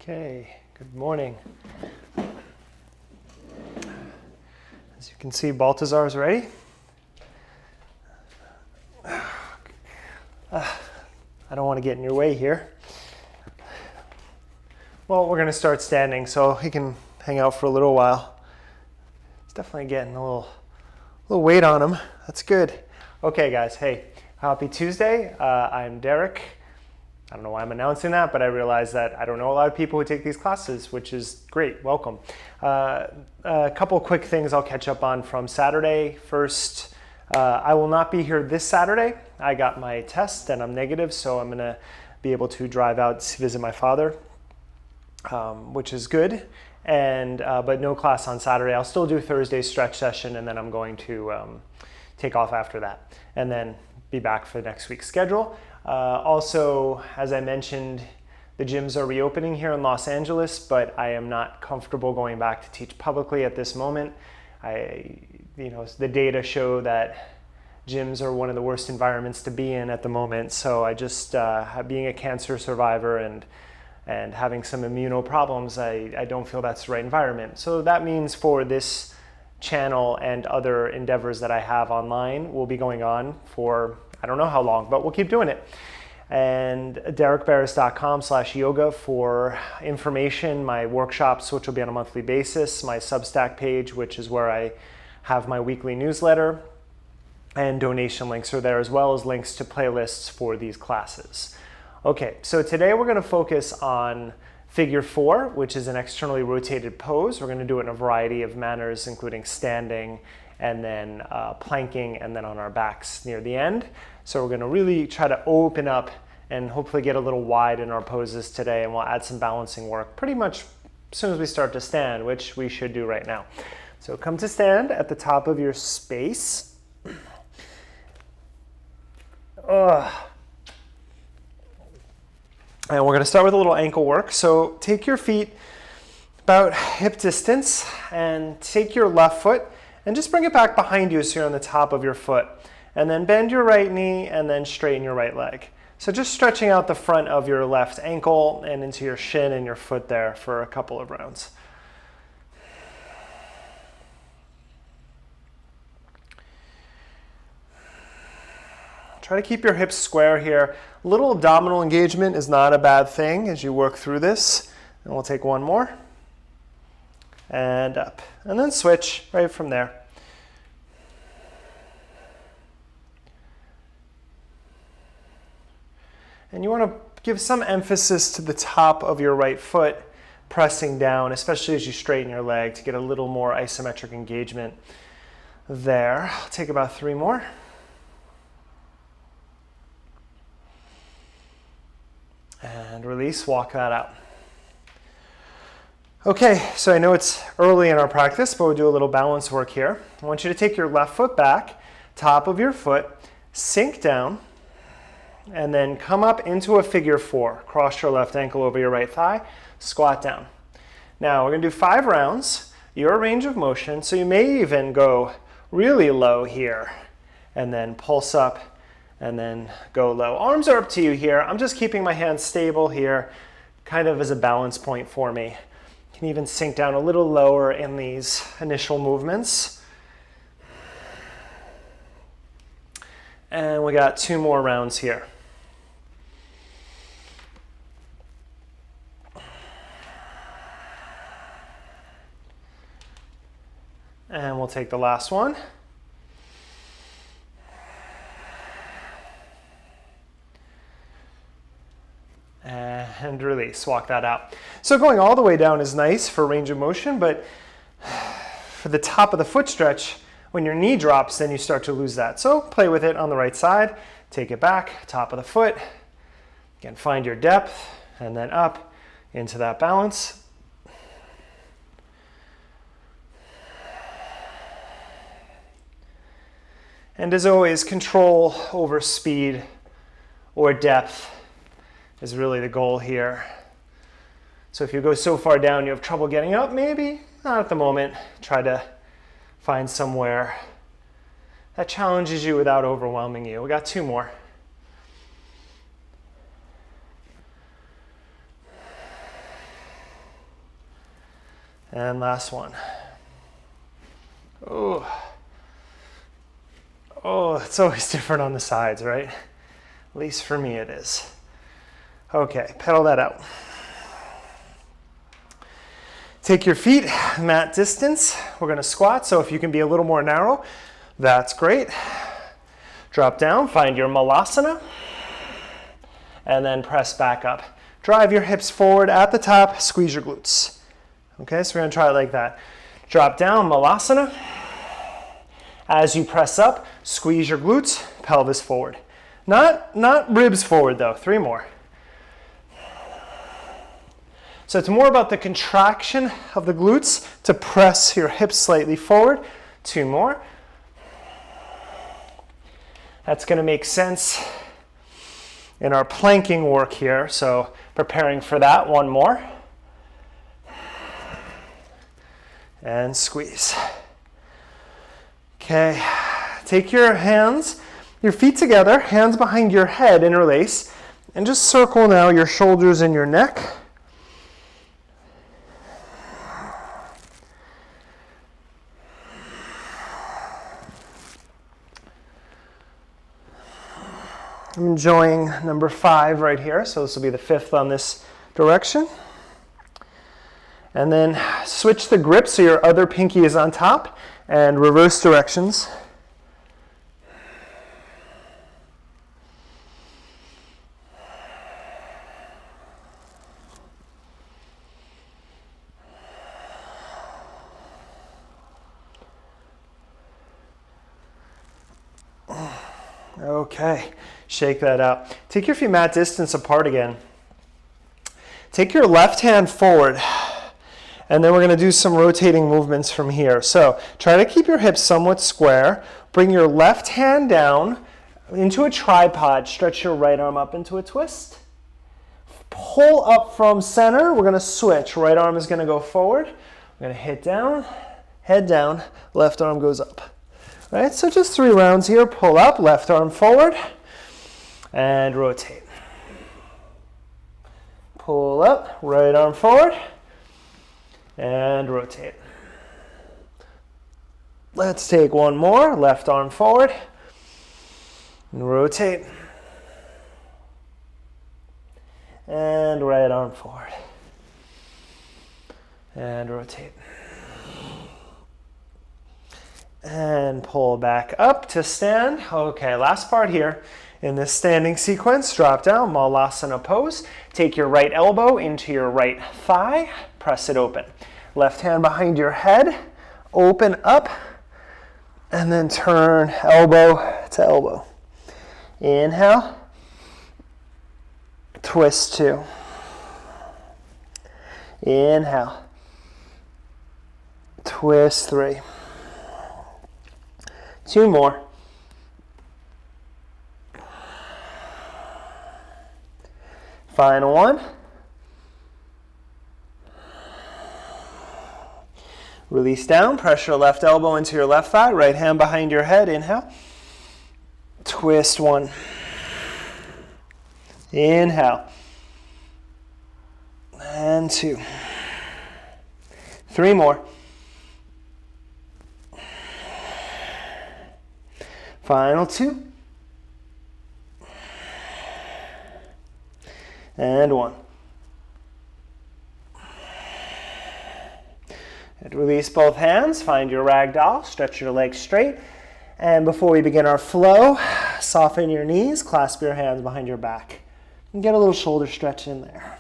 Okay, good morning. As you can see, Baltazar's ready. I don't want to get in your way here. Well, we're going to start standing so he can hang out for a little while. He's definitely getting a little weight on him. That's good. Okay, guys. Hey, happy Tuesday. I'm Derek. I don't know why I'm announcing that, but I realize that I don't know a lot of people who take these classes, which is great. Welcome. A couple quick things I'll catch up on from Saturday. First, I will not be here this Saturday. I got my test and I'm negative, so I'm going to be able to drive out to visit my father, which is good. And but no class on Saturday. I'll still do Thursday's stretch session, and then I'm going to take off after that, and then be back for next week's schedule. Also, as I mentioned, the gyms are reopening here in Los Angeles, but I am not comfortable going back to teach publicly at this moment. The data show that gyms are one of the worst environments to be in at the moment. So I just, being a cancer survivor and having some immuno problems, I don't feel that's the right environment. So that means for this channel and other endeavors that I have online, will be going on for I don't know how long, but we'll keep doing it. And derekbarris.com/yoga for information, my workshops, which will be on a monthly basis, my Substack page, which is where I have my weekly newsletter, and donation links are there, as well as links to playlists for these classes. Okay, so today we're going to focus on figure 4, which is an externally rotated pose. We're going to do it in a variety of manners, including standing, and then planking, and then on our backs near the end. So we're going to really try to open up and hopefully get a little wide in our poses today, and we'll add some balancing work pretty much as soon as we start to stand, which we should do right now. So come to stand at the top of your space. And we're going to start with a little ankle work. So take your feet about hip distance and take your left foot and just bring it back behind you so you're on the top of your foot. And then bend your right knee and then straighten your right leg. So just stretching out the front of your left ankle and into your shin and your foot there for a couple of rounds. Try to keep your hips square here. A little abdominal engagement is not a bad thing as you work through this. And we'll take one more. And up. And then switch right from there. And you want to give some emphasis to the top of your right foot, pressing down, especially as you straighten your leg, to get a little more isometric engagement there. I'll take about 3 more. And release, walk that out. Okay, so I know it's early in our practice, but we'll do a little balance work here. I want you to take your left foot back, top of your foot, sink down, and then come up into a figure 4. Cross your left ankle over your right thigh, squat down. Now we're going to do 5 rounds, your range of motion, so you may even go really low here, and then pulse up, and then go low. Arms are up to you here. I'm just keeping my hands stable here, kind of as a balance point for me. You can even sink down a little lower in these initial movements. And we got 2 more rounds here. And we'll take the last one. And release, walk that out. So going all the way down is nice for range of motion, but for the top of the foot stretch, when your knee drops, then you start to lose that. So play with it on the right side, take it back, top of the foot. Again, find your depth, and then up into that balance. And as always, control over speed or depth is really the goal here. So if you go so far down you have trouble getting up, maybe not at the moment. Try to find somewhere that challenges you without overwhelming you. We got 2 more. And last one. Oh, it's always different on the sides, right? At least for me it is. Okay, pedal that out. Take your feet mat distance. We're going to squat, so if you can be a little more narrow, that's great. Drop down, find your malasana, and then press back up. Drive your hips forward at the top, squeeze your glutes. Okay, so we're going to try it like that. Drop down, malasana. As you press up, squeeze your glutes, pelvis forward. Not ribs forward though. 3 more. So it's more about the contraction of the glutes to press your hips slightly forward. 2 more. That's going to make sense in our planking work here. So preparing for that. 1 more. And squeeze. Okay, take your hands, your feet together, hands behind your head, interlace, and just circle now your shoulders and your neck. I'm enjoying number 5 right here, so this will be the 5th on this direction. And then switch the grip so your other pinky is on top and reverse directions. Okay, shake that out. Take your feet mat distance apart again. Take your left hand forward. And then we're going to do some rotating movements from here. So try to keep your hips somewhat square. Bring your left hand down into a tripod. Stretch your right arm up into a twist. Pull up from center. We're going to switch. Right arm is going to go forward. We're going to hit down, head down, left arm goes up. All right, so just 3 rounds here. Pull up, left arm forward, and rotate. Pull up, right arm forward, and rotate. Let's take 1 more. Left arm forward. And rotate. And right arm forward. And rotate. And pull back up to stand. Okay, last part here. In this standing sequence, drop down, malasana pose. Take your right elbow into your right thigh. Press it open. Left hand behind your head. Open up. And then turn elbow to elbow. Inhale. Twist 2. Inhale. Twist 3. 2 more. Final one. Release down, press your left elbow into your left thigh, right hand behind your head, inhale. Twist 1. Inhale. And 2. 3 more. Final 2. And 1. And release both hands, find your ragdoll, stretch your legs straight. And before we begin our flow, soften your knees, clasp your hands behind your back. And get a little shoulder stretch in there.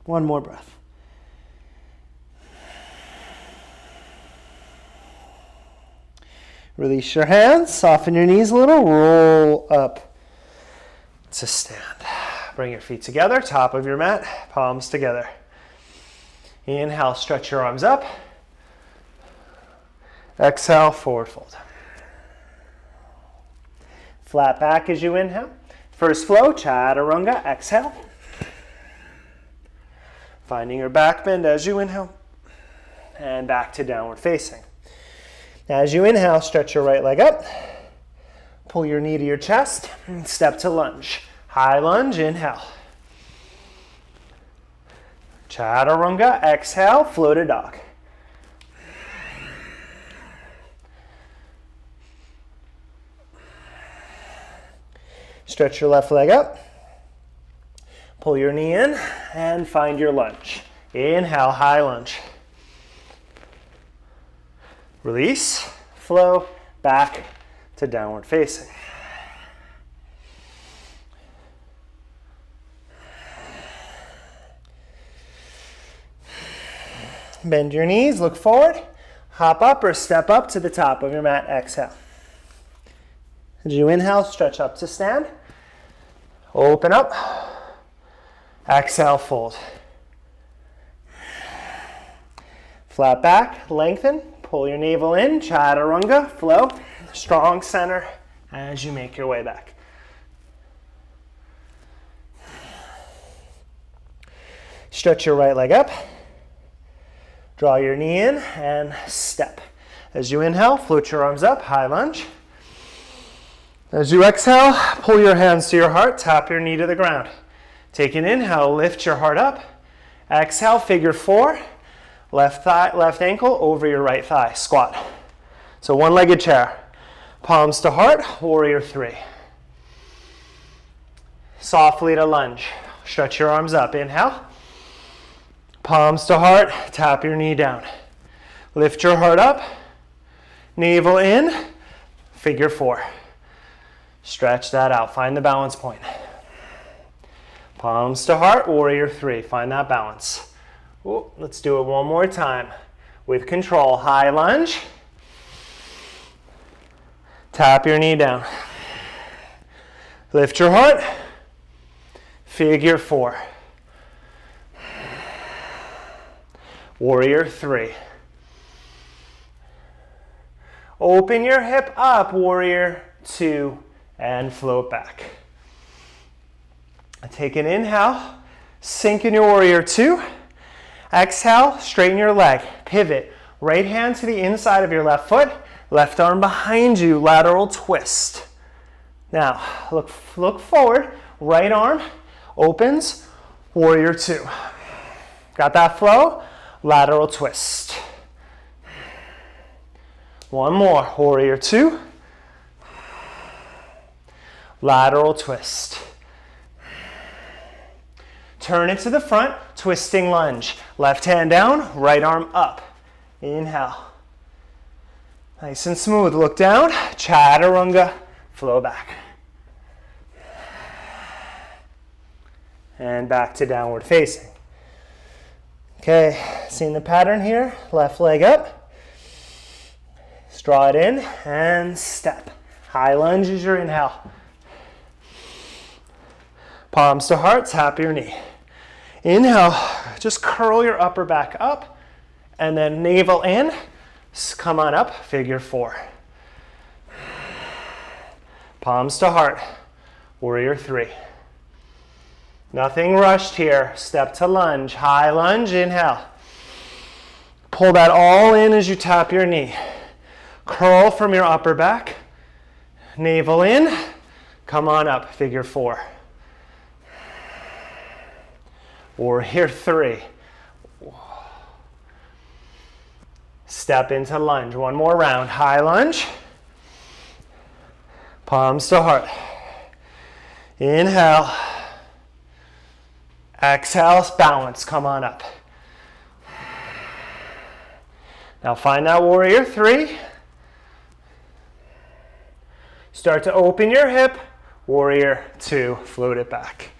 One more breath. Release your hands, soften your knees a little, roll up to stand. Bring your feet together, top of your mat, palms together. Inhale, stretch your arms up. Exhale, forward fold. Flat back as you inhale. First flow, chaturanga, exhale. Finding your back bend as you inhale. And back to downward facing. As you inhale, stretch your right leg up. Pull your knee to your chest, and step to lunge. High lunge, inhale. Chaturanga, exhale, floated dog. Stretch your left leg up. Pull your knee in and find your lunge. Inhale, high lunge. Release, flow, back to downward facing. Bend your knees, look forward, hop up or step up to the top of your mat, exhale. As you inhale, stretch up to stand. Open up. Exhale, fold. Flat back, lengthen. Pull your navel in, chaturanga, flow. Strong center as you make your way back. Stretch your right leg up. Draw your knee in and step. As you inhale, float your arms up, high lunge. As you exhale, pull your hands to your heart, tap your knee to the ground. Take an inhale, lift your heart up. Exhale, figure four. Left thigh, left ankle over your right thigh, squat. So one-legged chair. Palms to heart, warrior three. Softly to lunge. Stretch your arms up, inhale. Palms to heart, tap your knee down. Lift your heart up, navel in, figure four. Stretch that out, find the balance point. Palms to heart, warrior three, find that balance. Ooh, let's do it one more time. With control, high lunge. Tap your knee down. Lift your heart, figure four. Warrior three. Open your hip up, warrior two, and float back. Take an inhale, sink in your warrior two. Exhale, straighten your leg, pivot. Right hand to the inside of your left foot, left arm behind you, lateral twist. Now, look forward, right arm opens, warrior two. Got that flow? Lateral twist. One more, warrior two. Lateral twist. Turn it to the front, twisting lunge. Left hand down, right arm up. Inhale. Nice and smooth. Look down, chaturanga, flow back. And back to downward facing. Okay, seeing the pattern here? Left leg up. Draw it in and step. High lunge is your inhale. Palms to heart, tap your knee. Inhale, just curl your upper back up and then navel in. Come on up, figure four. Palms to heart, warrior three. Nothing rushed here. Step to lunge, high lunge, inhale. Pull that all in as you tap your knee. Curl from your upper back, navel in, come on up, figure four. Warrior three. Step into lunge. One more round. High lunge. Palms to heart. Inhale. Exhale, balance. Come on up. Now find that warrior three. Start to open your hip. Warrior two. Float it back.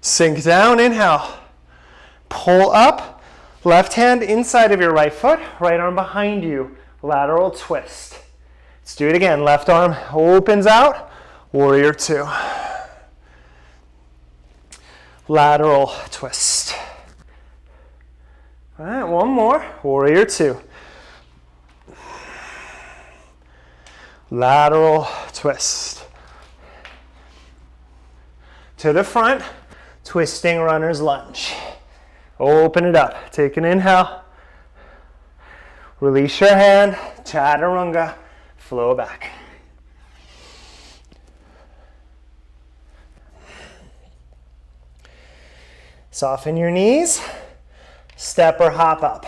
Sink down, inhale. Pull up, left hand inside of your right foot, right arm behind you, lateral twist. Let's do it again. Left arm opens out, warrior two. Lateral twist. All right, one more, warrior two. Lateral twist. To the front. Twisting runner's lunge. Open it up. Take an inhale. Release your hand. Chaturanga. Flow back. Soften your knees. Step or hop up.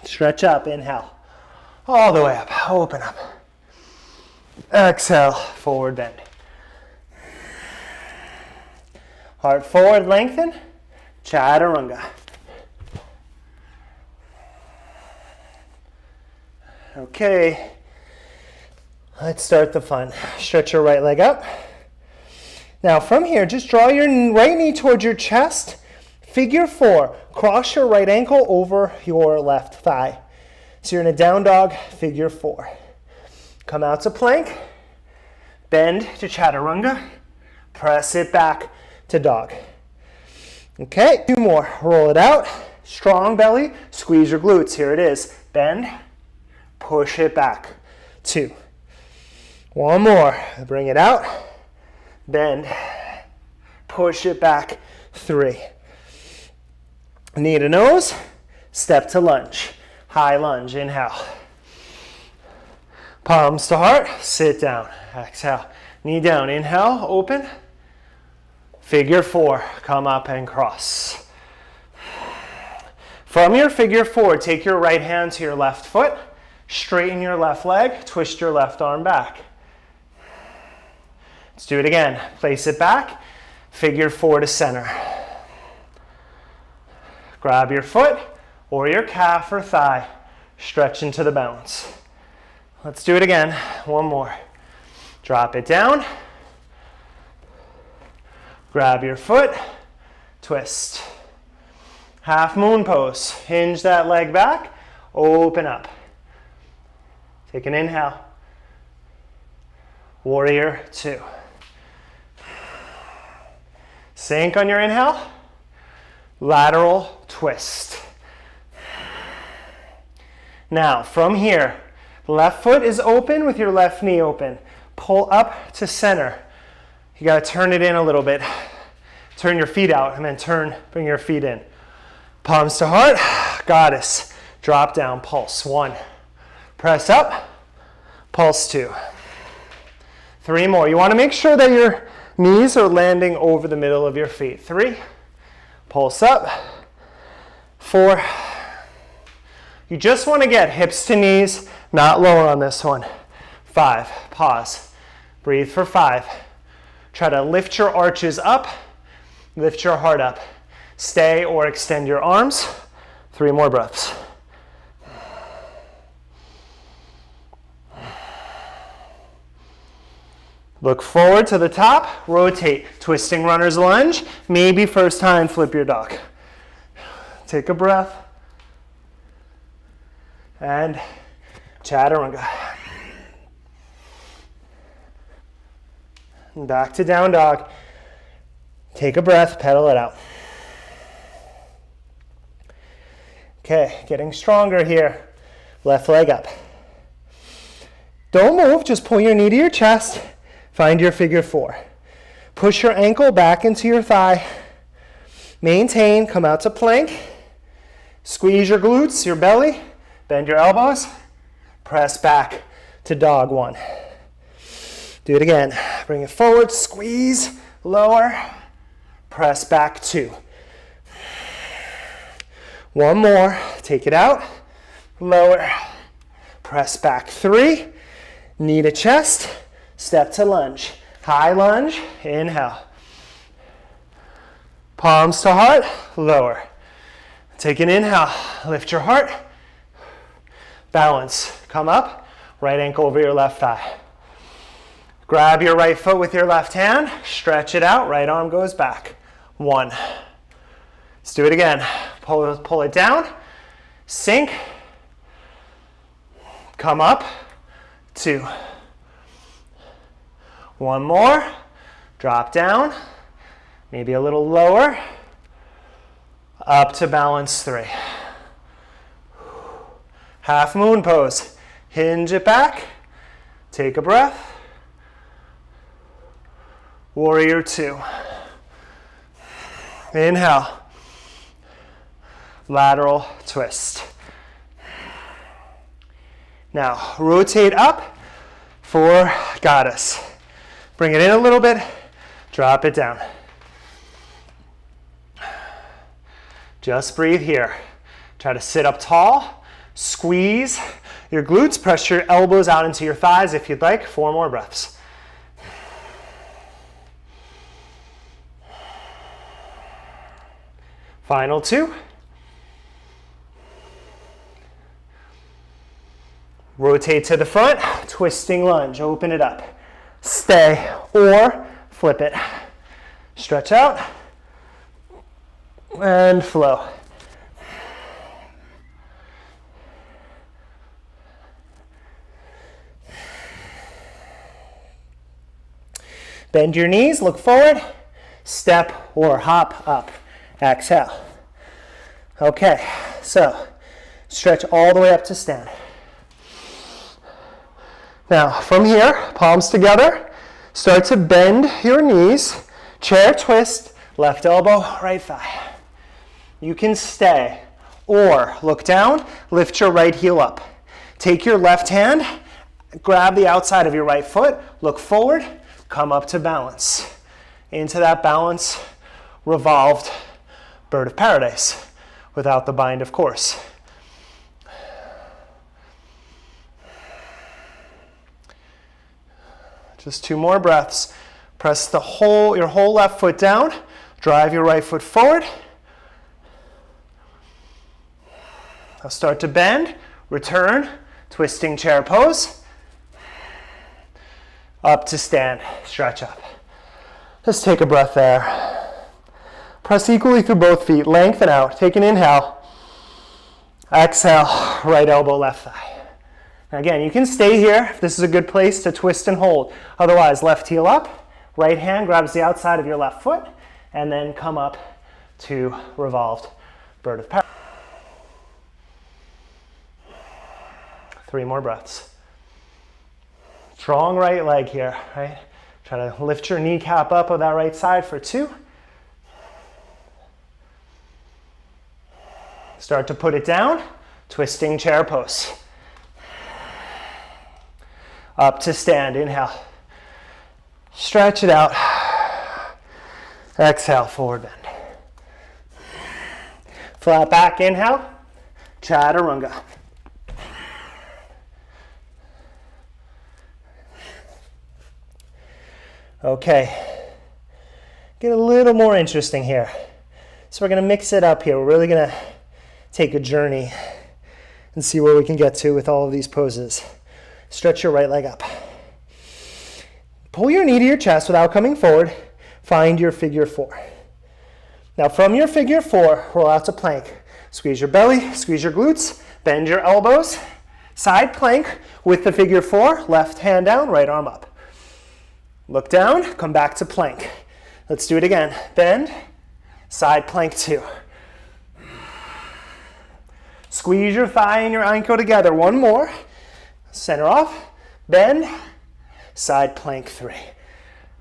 Stretch up, inhale. All the way up, open up. Exhale, forward bend. Heart forward, lengthen. Chaturanga. Okay, let's start the fun. Stretch your right leg up. Now from here, just draw your right knee towards your chest. Figure 4. Cross your right ankle over your left thigh. So you're in a down dog, figure 4. Come out to plank. Bend to chaturanga. Press it back to dog. Okay, 2 more. Roll it out. Strong belly. Squeeze your glutes. Here it is. Bend. Push it back. 2. 1 more. Bring it out. Bend. Push it back. 3. Knee to nose. Step to lunge. High lunge. Inhale. Palms to heart. Sit down. Exhale. Knee down. Inhale. Open. Figure 4. Come up and cross. From your figure 4, take your right hand to your left foot. Straighten your left leg. Twist your left arm back. Let's do it again. Place it back. Figure 4 to center. Grab your foot or your calf or thigh. Stretch into the bounce. Let's do it again. 1 more. Drop it down. Grab your foot. Twist. Half moon pose. Hinge that leg back. Open up. Take an inhale. Warrior 2. Sink on your inhale. Lateral twist. Now, from here, left foot is open with your left knee open. Pull up to center. You got to turn it in a little bit. Turn your feet out and then bring your feet in. Palms to heart. Goddess. Drop down, pulse. 1. Press up. Pulse 2. 3 more. You want to make sure that your knees are landing over the middle of your feet. 3. Pulse up. 4. You just want to get hips to knees, not lower on this one. 5. Pause. Breathe for 5. Try to lift your arches up. Lift your heart up. Stay or extend your arms. 3 more breaths. Look forward to the top. Rotate. Twisting runner's lunge. Maybe first time, flip your dog. Take a breath. And chaturanga. Back to down dog. Take a breath, pedal it out. Okay, getting stronger here. Left leg up. Don't move, just pull your knee to your chest. Find your figure 4. Push your ankle back into your thigh. Maintain, come out to plank. Squeeze your glutes, your belly. Bend your elbows. Press back to dog 1. Do it again. Bring it forward, squeeze, lower. Press back 2. 1 more. Take it out. Lower. Press back 3. Knee to chest. Step to lunge. High lunge. Inhale. Palms to heart. Lower. Take an inhale. Lift your heart. Balance. Come up. Right ankle over your left thigh. Grab your right foot with your left hand. Stretch it out. Right arm goes back. 1. Let's do it again. Pull it down. Sink. Come up. 2. 1 more. Drop down. Maybe a little lower. Up to balance 3. Half moon pose. Hinge it back. Take a breath. Warrior 2. Inhale. Lateral twist. Now, rotate up for goddess. Bring it in a little bit. Drop it down. Just breathe here. Try to sit up tall, squeeze your glutes, press your elbows out into your thighs if you'd like. 4 more breaths. Final 2. Rotate to the front, twisting lunge, open it up. Stay or flip it. Stretch out and flow. Bend your knees, look forward, step or hop up. Exhale. Okay, so stretch all the way up to stand. Now, from here, palms together, start to bend your knees, chair twist, left elbow, right thigh. You can stay or look down, lift your right heel up. Take your left hand, grab the outside of your right foot, look forward, come up to balance. Into that balance, revolved bird of paradise, without the bind, of course. Just 2 more breaths. Press your whole left foot down. Drive your right foot forward. Now start to bend. Return. Twisting chair pose. Up to stand. Stretch up. Just take a breath there. Press equally through both feet. Lengthen out. Take an inhale. Exhale. Right elbow, left thigh. Now again, you can stay here if this is a good place to twist and hold. Otherwise, left heel up, right hand grabs the outside of your left foot, and then come up to revolved bird of paradise. 3 more breaths. Strong right leg here, right? Try to lift your kneecap up of that right side for 2. Start to put it down, twisting chair pose. Up to stand, inhale. Stretch it out. Exhale, forward bend. Flat back, inhale. Chaturanga. Okay. Get a little more interesting here. So we're going to mix it up here. We're really going to take a journey and see where we can get to with all of these poses. Stretch your right leg up. Pull your knee to your chest without coming forward. Find your figure 4. Now from your figure 4, roll out to plank. Squeeze your belly, squeeze your glutes, bend your elbows. Side plank with the figure 4, left hand down, right arm up. Look down, come back to plank. Let's do it again. Bend, side plank 2. Squeeze your thigh and your ankle together. 1 more. Center off, bend, side plank 3.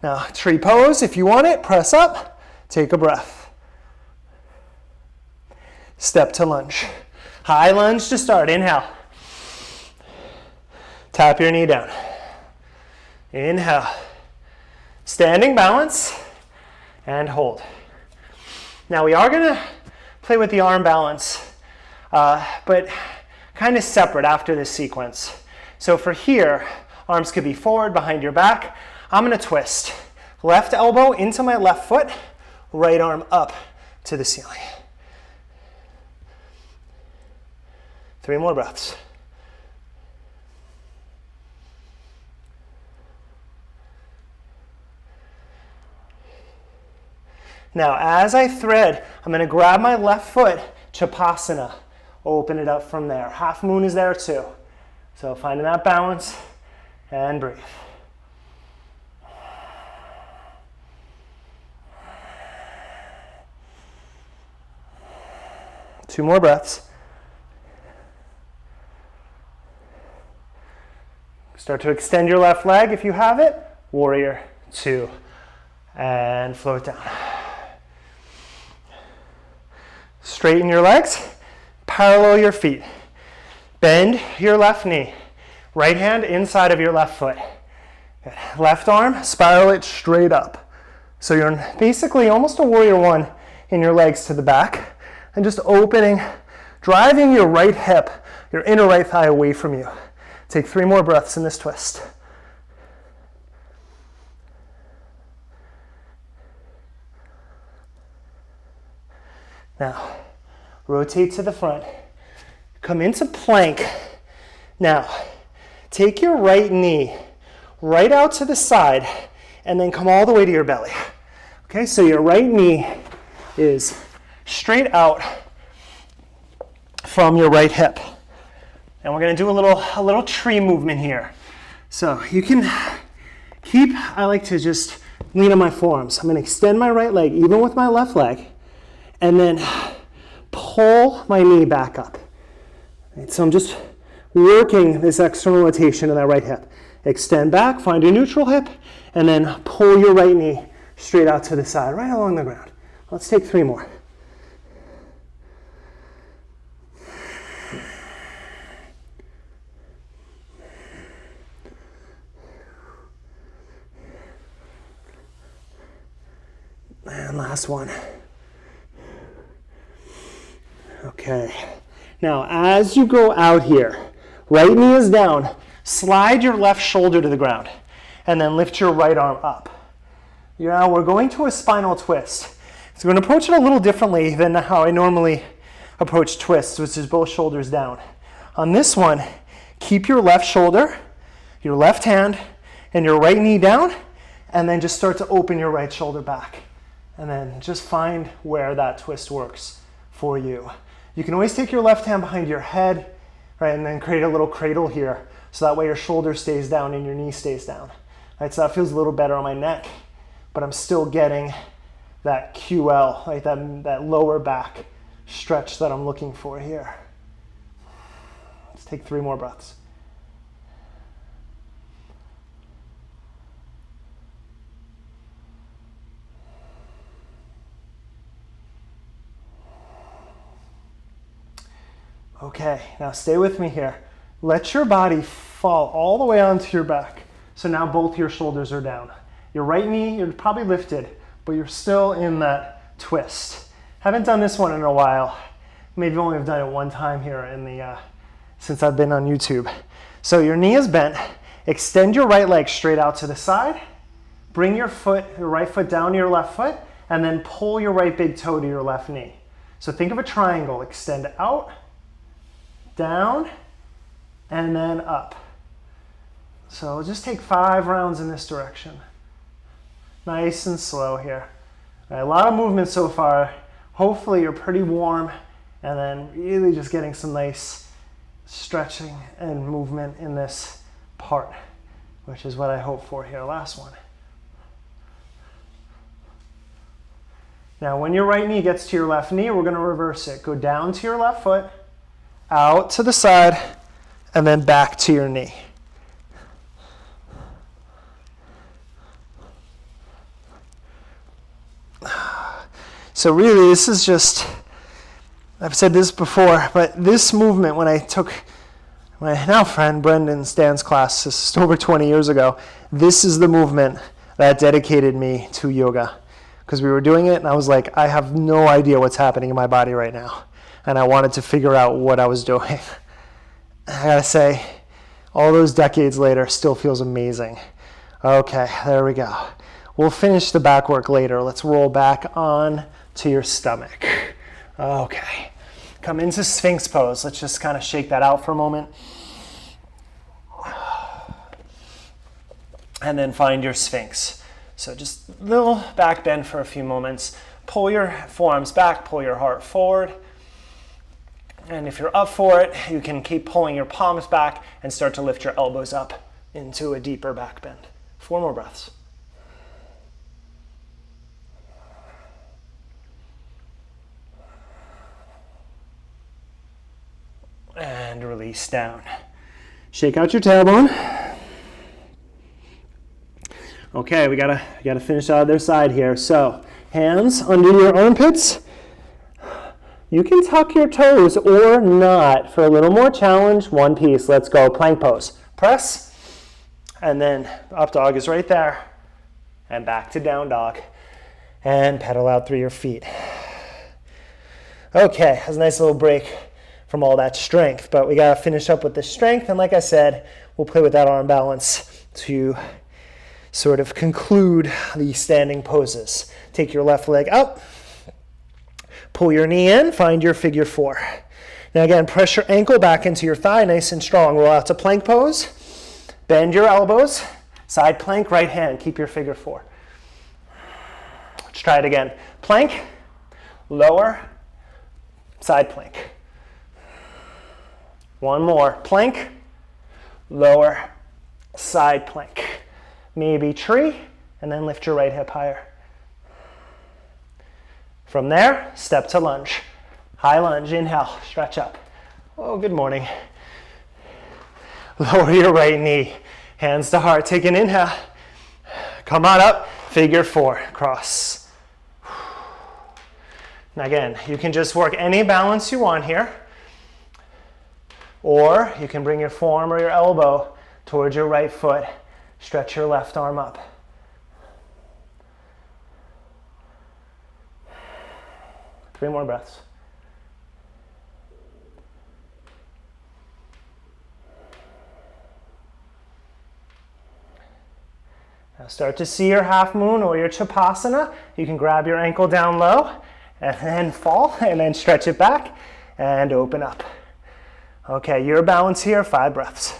Now, tree pose, if you want it, press up, take a breath. Step to lunge. High lunge to start, inhale. Tap your knee down. Inhale. Standing balance, and hold. Now, we are gonna play with the arm balance, but kind of separate after this sequence. So for here, arms could be forward, behind your back. I'm gonna twist. Left elbow into my left foot, right arm up to the ceiling. 3 more breaths. Now, as I thread, I'm gonna grab my left foot, Chapasana. Open it up from there. Half moon is there too. So finding that balance and breathe. Two more breaths. Start to extend your left leg if you have it. Warrior 2. And float down. Straighten your legs. Parallel your feet. Bend your left knee. Right hand inside of your left foot. Good. Left arm, spiral it straight up. So you're basically almost a warrior 1 in your legs to the back. and just opening, driving your right hip, your inner right thigh away from you. Take 3 more breaths in this twist. Now, rotate to the front. Come into plank. Now, take your right knee right out to the side and then come all the way to your belly. Okay, so your right knee is straight out from your right hip. And we're gonna do a little tree movement here. So you can I like to just lean on my forearms. I'm gonna extend my right leg even with my left leg and then pull my knee back up. Right, so I'm just working this external rotation of that right hip. Extend back, find your neutral hip, and then pull your right knee straight out to the side, right along the ground. Let's take 3 more. And last one. Okay. Now, as you go out here, right knee is down, slide your left shoulder to the ground, and then lift your right arm up. Now we're going to a spinal twist. So we're going to approach it a little differently than how I normally approach twists, which is both shoulders down. On this one, keep your left shoulder, your left hand, and your right knee down, and then just start to open your right shoulder back. And then just find where that twist works for you. You can always take your left hand behind your head, right, and then create a little cradle here, so that way your shoulder stays down and your knee stays down. Right, so that feels a little better on my neck, but I'm still getting that QL, like that lower back stretch that I'm looking for here. Let's take 3 more breaths. Okay, now stay with me here. Let your body fall all the way onto your back. So now both your shoulders are down. Your right knee, you're probably lifted, but you're still in that twist. Haven't done this one in a while. Maybe only have done it 1 time here since I've been on YouTube. So your knee is bent. Extend your right leg straight out to the side. Bring your right foot down to your left foot, and then pull your right big toe to your left knee. So think of a triangle. Extend out, down, and then up. So just take 5 rounds in this direction. Nice and slow here. All right, a lot of movement so far. Hopefully you're pretty warm, and then really just getting some nice stretching and movement in this part, which is what I hope for here. Last one. Now when your right knee gets to your left knee, we're gonna reverse it. Go down to your left foot, out to the side, and then back to your knee. So really, this is just, I've said this before, but this movement, when I took my now friend Brendan's dance class, this is over 20 years ago, this is the movement that dedicated me to yoga. Because we were doing it, and I was like, I have no idea what's happening in my body right now. And I wanted to figure out what I was doing. I gotta say, all those decades later, still feels amazing. Okay, there we go. We'll finish the back work later. Let's roll back on to your stomach. Okay, come into Sphinx pose. Let's just kind of shake that out for a moment. And then find your Sphinx. So just a little back bend for a few moments. Pull your forearms back, pull your heart forward. And if you're up for it, you can keep pulling your palms back and start to lift your elbows up into a deeper back bend. 4 more breaths. And release down. Shake out your tailbone. Okay, we gotta finish out their side here. So hands under your armpits. You can tuck your toes or not for a little more challenge. One piece. Let's go. Plank pose. Press. And then up dog is right there. And back to down dog. And pedal out through your feet. Okay, that was a nice little break from all that strength, but we gotta finish up with the strength, and like I said, we'll play with that arm balance to sort of conclude the standing poses. Take your left leg up, pull your knee in, find your figure 4. Now again, press your ankle back into your thigh, nice and strong. Roll out to plank pose, bend your elbows, side plank, right hand, keep your figure 4. Let's try it again. Plank, lower, side plank. One more, plank, lower, side plank. Maybe tree, and then lift your right hip higher. From there, step to lunge. High lunge, inhale, stretch up. Oh, good morning. Lower your right knee, hands to heart. Take an inhale. Come on up, figure 4, cross. Now again, you can just work any balance you want here, or you can bring your forearm or your elbow towards your right foot. Stretch your left arm up. Three more breaths. Now start to see your half moon or your Chapasana. You can grab your ankle down low and then fall and then stretch it back and open up. Okay, your balance here, 5 breaths.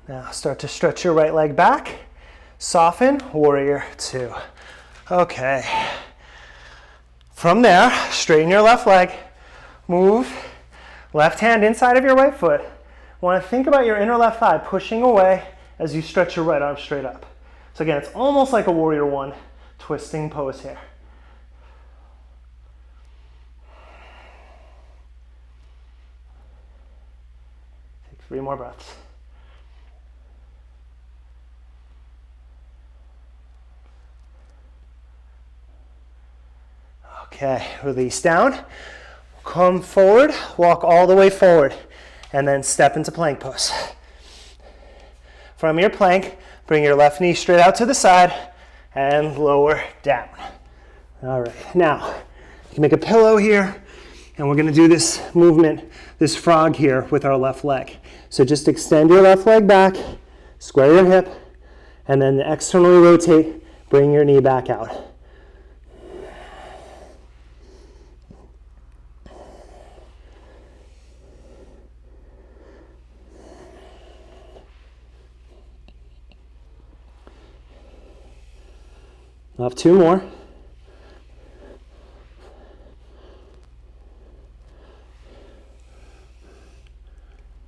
Now start to stretch your right leg back. Soften, warrior 2. Okay. From there, straighten your left leg. Move left hand inside of your right foot. Want to think about your inner left thigh pushing away as you stretch your right arm straight up. So again, it's almost like a warrior 1 twisting pose here. Take 3 more breaths. Okay, release down. Come forward, walk all the way forward, and then step into plank pose. From your plank, bring your left knee straight out to the side and lower down. All right, now you can make a pillow here, and we're gonna do this movement, this frog here with our left leg. So just extend your left leg back, square your hip, and then externally rotate, bring your knee back out. I'll have 2 more.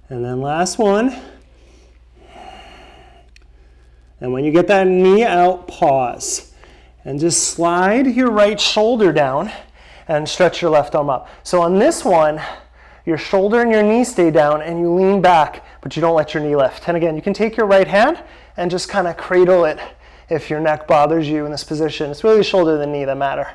And then last one. And when you get that knee out, pause. And just slide your right shoulder down and stretch your left arm up. So on this one, your shoulder and your knee stay down and you lean back, but you don't let your knee lift. And again, you can take your right hand and just kind of cradle it. If your neck bothers you in this position, it's really the shoulder and the knee that matter.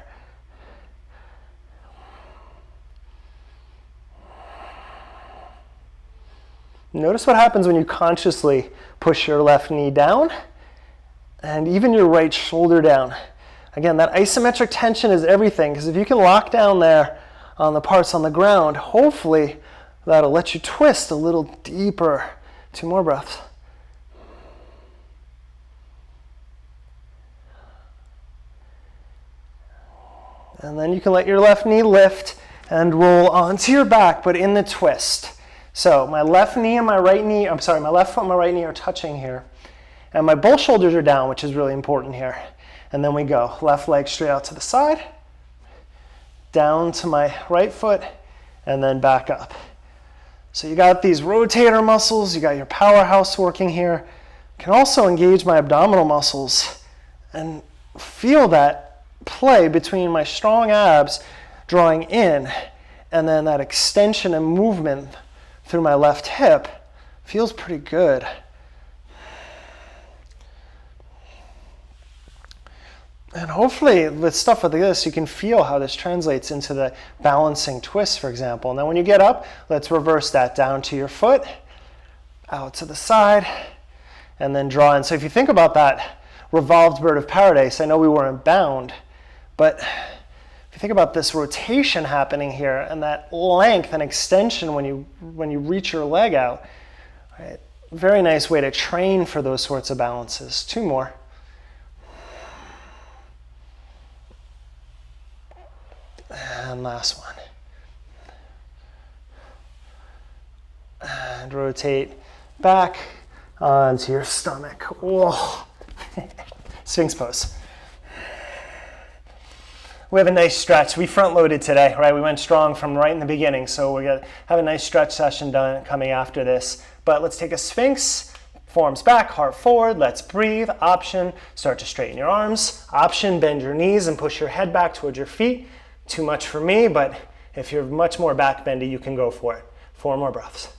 Notice what happens when you consciously push your left knee down and even your right shoulder down. Again, that isometric tension is everything, because if you can lock down there on the parts on the ground, hopefully that'll let you twist a little deeper. 2 more breaths. And then you can let your left knee lift and roll onto your back, but in the twist. So my left knee and my right knee, my left foot and my right knee are touching here. And my both shoulders are down, which is really important here. And then we go, left leg straight out to the side, down to my right foot, and then back up. So you got these rotator muscles, you got your powerhouse working here. You can also engage my abdominal muscles and feel that play between my strong abs drawing in and then that extension and movement through my left hip feels pretty good. And hopefully with stuff like this, you can feel how this translates into the balancing twist, for example. Now when you get up, let's reverse that down to your foot, out to the side, and then draw in. So if you think about that revolved bird of paradise, I know we weren't bound, but if you think about this rotation happening here and that length and extension when you reach your leg out, right? Very nice way to train for those sorts of balances. 2 more. And last one. And rotate back onto your stomach. Whoa. Sphinx pose. We have a nice stretch. We front loaded today, right? We went strong from right in the beginning, so we're gonna have a nice stretch session done coming after this. But let's take a Sphinx, forms back, heart forward. Let's breathe. Option, start to straighten your arms. Option, bend your knees and push your head back towards your feet. Too much for me, but if you're much more back bendy, you can go for it. 4 more breaths.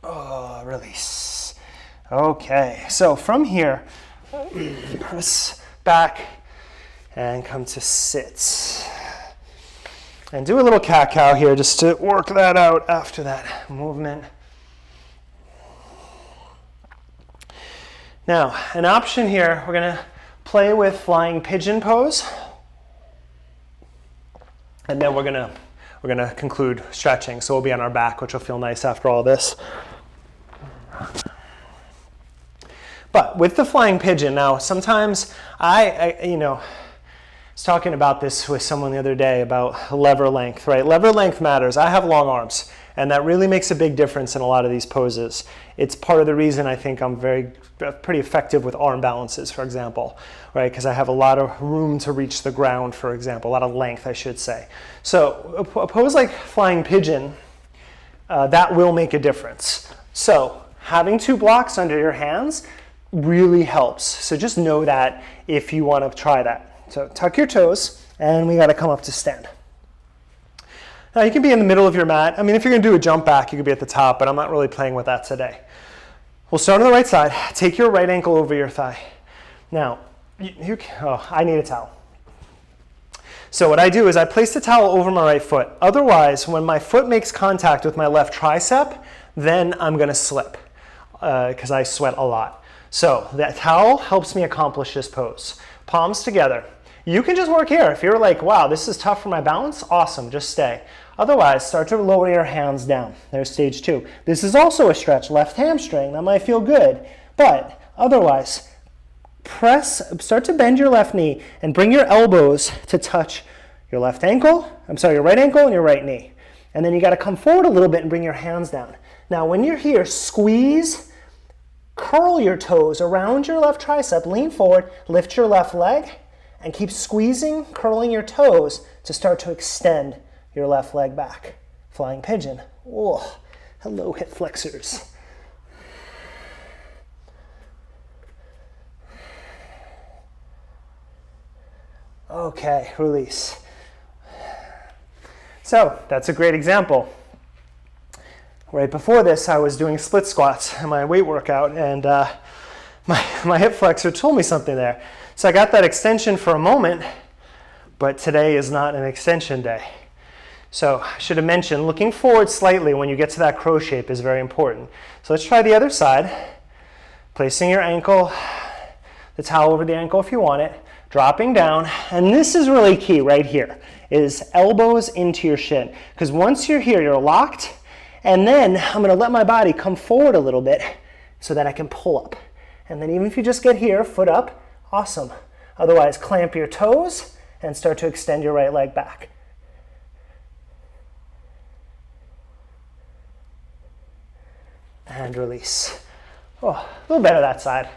Oh, release. Okay, so from here, press back and come to sit. And do a little cat-cow here just to work that out after that movement. Now, an option here, we're going to play with flying pigeon pose. And then we're going to conclude stretching. So we'll be on our back, which will feel nice after all this. But with the flying pigeon, now sometimes I was talking about this with someone the other day about lever length, right? Lever length matters. I have long arms, and that really makes a big difference in a lot of these poses. It's part of the reason I think I'm pretty effective with arm balances, for example, right? Because I have a lot of room to reach the ground, for example, a lot of length, I should say. So a pose like flying pigeon, that will make a difference. So having 2 blocks under your hands really helps. So just know that if you want to try that. So tuck your toes, and we got to come up to stand. Now you can be in the middle of your mat. I mean, if you're going to do a jump back, you could be at the top, but I'm not really playing with that today. We'll start on the right side. Take your right ankle over your thigh. Now, I need a towel. So what I do is I place the towel over my right foot. Otherwise, when my foot makes contact with my left tricep, then I'm going to slip because I sweat a lot. So that towel helps me accomplish this pose. Palms together. You can just work here. If you're like, wow, this is tough for my balance, awesome, just stay. Otherwise, start to lower your hands down. There's stage 2. This is also a stretch, left hamstring. That might feel good. But otherwise, start to bend your left knee and bring your elbows to touch your right ankle and your right knee. And then you got to come forward a little bit and bring your hands down. Now, when you're here, squeeze, curl your toes around your left tricep, lean forward, lift your left leg, and keep squeezing, curling your toes to start to extend your left leg back. Flying pigeon. Oh, hello, hip flexors. Okay, release. So that's a great example. Right before this, I was doing split squats in my weight workout, and my hip flexor told me something there. So I got that extension for a moment, but today is not an extension day. So I should have mentioned, looking forward slightly when you get to that crow shape is very important. So let's try the other side. Placing your ankle, the towel over the ankle if you want it, dropping down, and this is really key right here, is elbows into your shin. Because once you're here, you're locked, and then I'm gonna let my body come forward a little bit so that I can pull up. And then even if you just get here, foot up, awesome. Otherwise, clamp your toes and start to extend your right leg back. And release. Oh, a little better that side.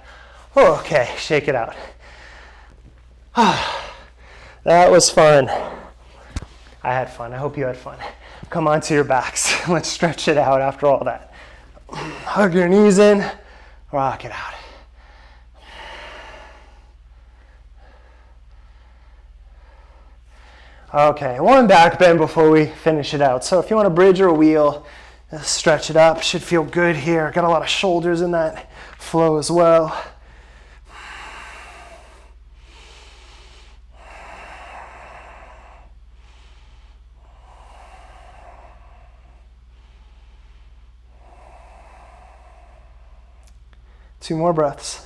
Oh, okay, shake it out. That was fun. I had fun. I hope you had fun. Come onto your backs. Let's stretch it out after all that. Hug your knees in, rock it out. Okay, one back bend before we finish it out. So if you want to bridge or wheel, Stretch it up, should feel good here. Got a lot of shoulders in that flow as well. Two more breaths.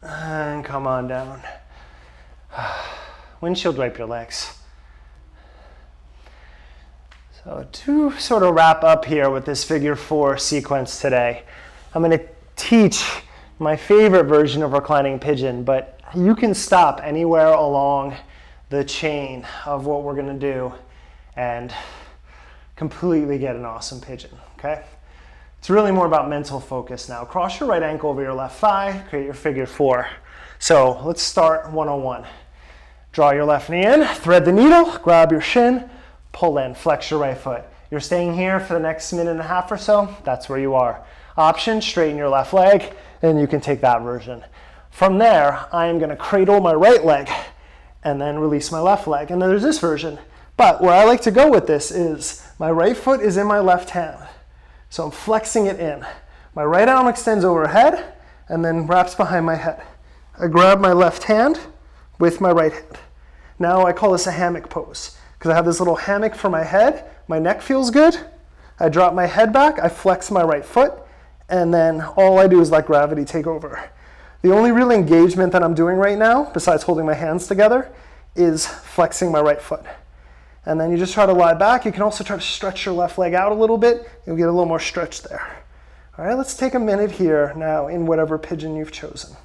And come on down. Windshield wipe your legs. So to sort of wrap up here with this figure 4 sequence today, I'm going to teach my favorite version of reclining pigeon, but you can stop anywhere along the chain of what we're going to do and completely get an awesome pigeon, okay? It's really more about mental focus now. Cross your right ankle over your left thigh, create your figure 4. So let's start 101. Draw your left knee in, thread the needle, grab your shin, pull in, flex your right foot. You're staying here for the next minute and a half or so, that's where you are. Option, straighten your left leg, and you can take that version. From there, I am gonna cradle my right leg and then release my left leg. And then there's this version. But where I like to go with this is my right foot is in my left hand. So I'm flexing it in. My right arm extends overhead and then wraps behind my head. I grab my left hand with my right hand. Now I call this a hammock pose because I have this little hammock for my head. My neck feels good. I drop my head back, I flex my right foot, and then all I do is let gravity take over. The only real engagement that I'm doing right now, besides holding my hands together, is flexing my right foot. And then you just try to lie back. You can also try to stretch your left leg out a little bit. You'll get a little more stretch there. All right, let's take a minute here now in whatever pigeon you've chosen.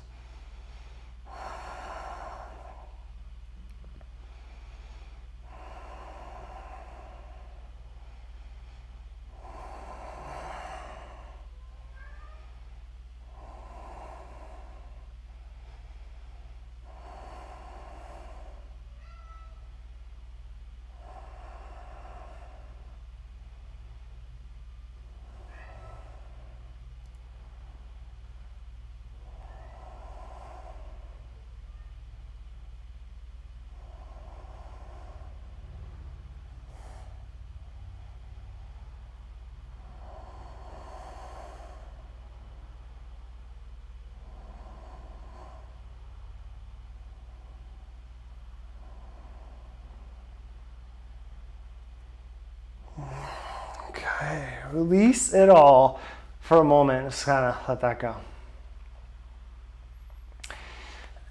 Okay, release it all for a moment. Just kind of let that go.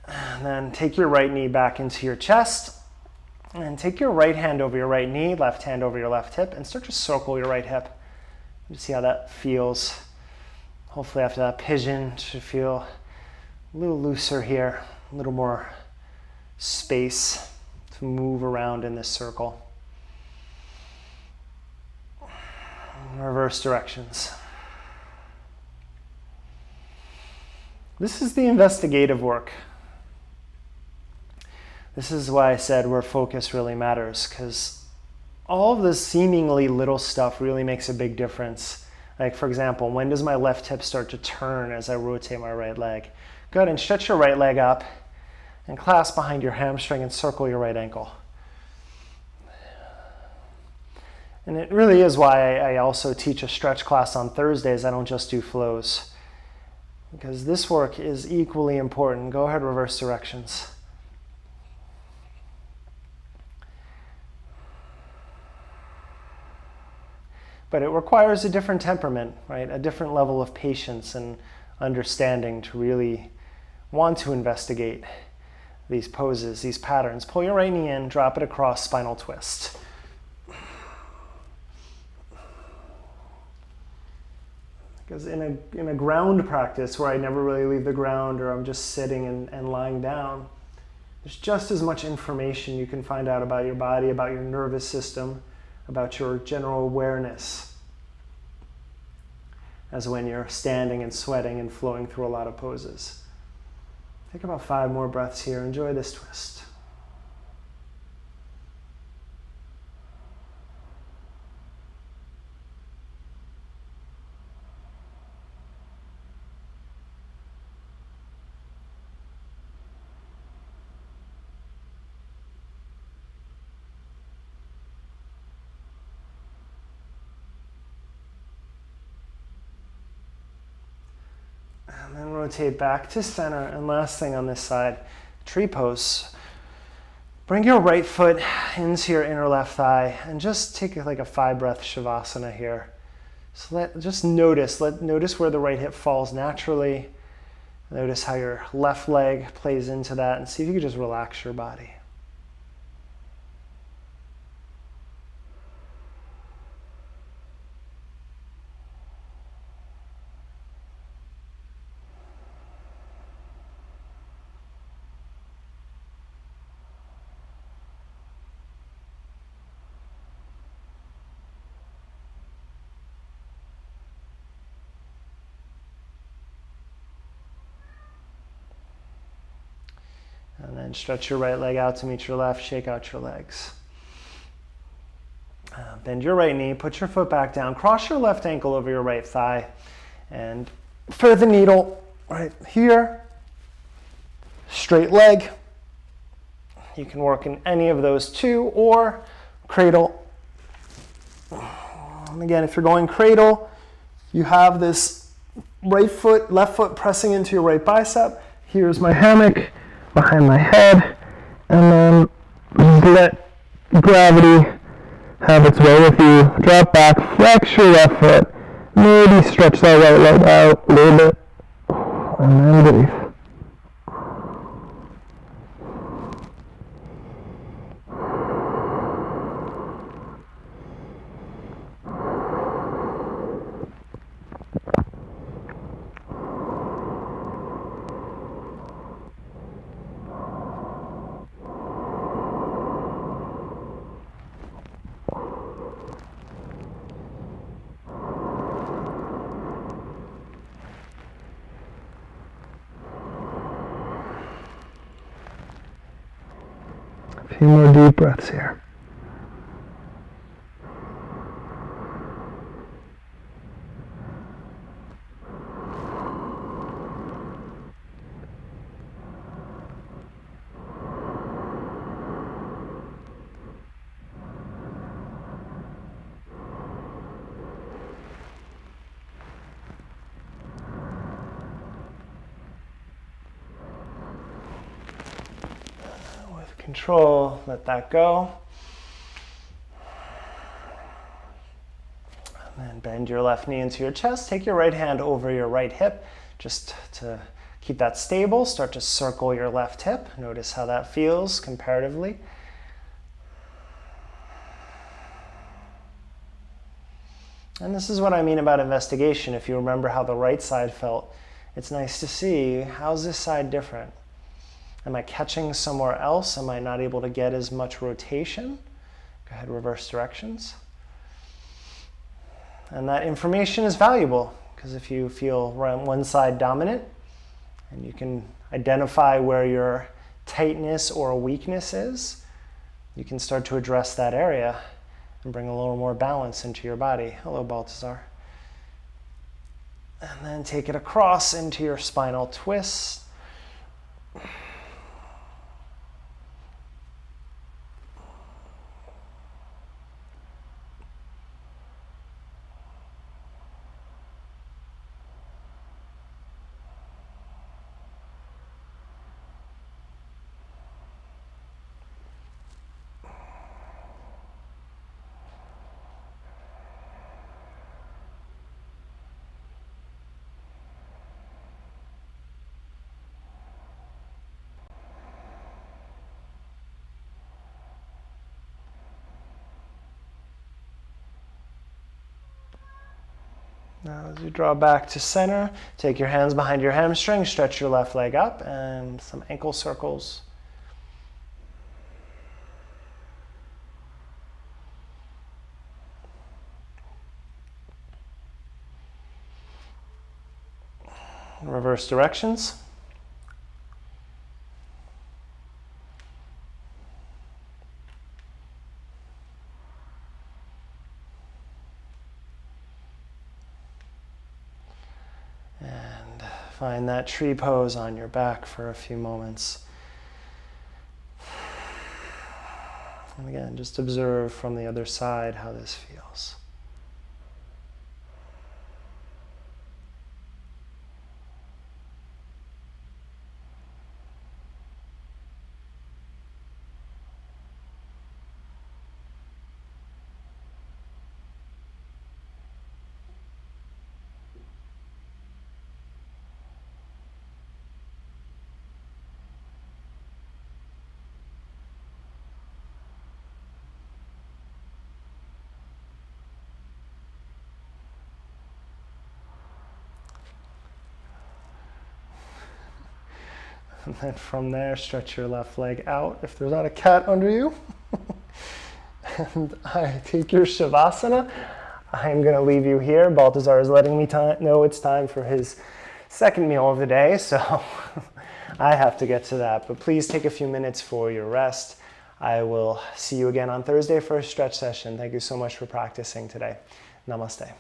And then take your right knee back into your chest. And take your right hand over your right knee, left hand over your left hip, and start to circle your right hip. Just see how that feels. Hopefully after that pigeon, it should feel a little looser here, a little more space to move around in this circle. Reverse directions. This is the investigative work. This is why I said where focus really matters, because all of this seemingly little stuff really makes a big difference. Like for example, when does my left hip start to turn as I rotate my right leg? Go ahead and stretch your right leg up and clasp behind your hamstring and circle your right ankle. And it really is why I also teach a stretch class on Thursdays. I don't just do flows, because this work is equally important. Go ahead, reverse directions. But it requires a different temperament, right? A different level of patience and understanding to really want to investigate these poses, these patterns. Pull your right knee in, drop it across, spinal twist. Because in a ground practice where I never really leave the ground or I'm just sitting and lying down, there's just as much information you can find out about your body, about your nervous system, about your general awareness, as when you're standing and sweating and flowing through a lot of poses. Take about 5 more breaths here. Enjoy this twist. And then rotate back to center. And last thing on this side, tree pose. Bring your right foot into your inner left thigh and just take like a 5-breath shavasana here. So just notice where the right hip falls naturally. Notice how your left leg plays into that, and see if you can just relax your body. And then stretch your right leg out to meet your left, shake out your legs. Bend your right knee, put your foot back down, cross your left ankle over your right thigh, and for the needle right here, straight leg. You can work in any of those two, or cradle. And again, if you're going cradle, you have this right foot, left foot pressing into your right bicep. Here's my hammock behind my head, and then just let gravity have its way with you. Drop back, flex your left foot, maybe stretch that right leg out a little bit, and then breathe. A few more deep breaths here. Control, let that go. And then bend your left knee into your chest. Take your right hand over your right hip just to keep that stable. Start to circle your left hip. Notice how that feels comparatively. And this is what I mean about investigation. If you remember how the right side felt, it's nice to see, how's this side different? Am I catching somewhere else? Am I not able to get as much rotation? Go ahead, reverse directions. And that information is valuable, because if you feel one side dominant, and you can identify where your tightness or weakness is, you can start to address that area and bring a little more balance into your body. Hello, Baltazar. And then take it across into your spinal twist. Now as you draw back to center, take your hands behind your hamstring, stretch your left leg up, and some ankle circles. Reverse directions. Find that tree pose on your back for a few moments. And again, just observe from the other side how this feels. And then from there, stretch your left leg out if there's not a cat under you. And I take your savasana. I'm going to leave you here. Baltazar is letting me know it's time for his second meal of the day, so I have to get to that. But please take a few minutes for your rest. I will see you again on Thursday for a stretch session. Thank you so much for practicing today. Namaste.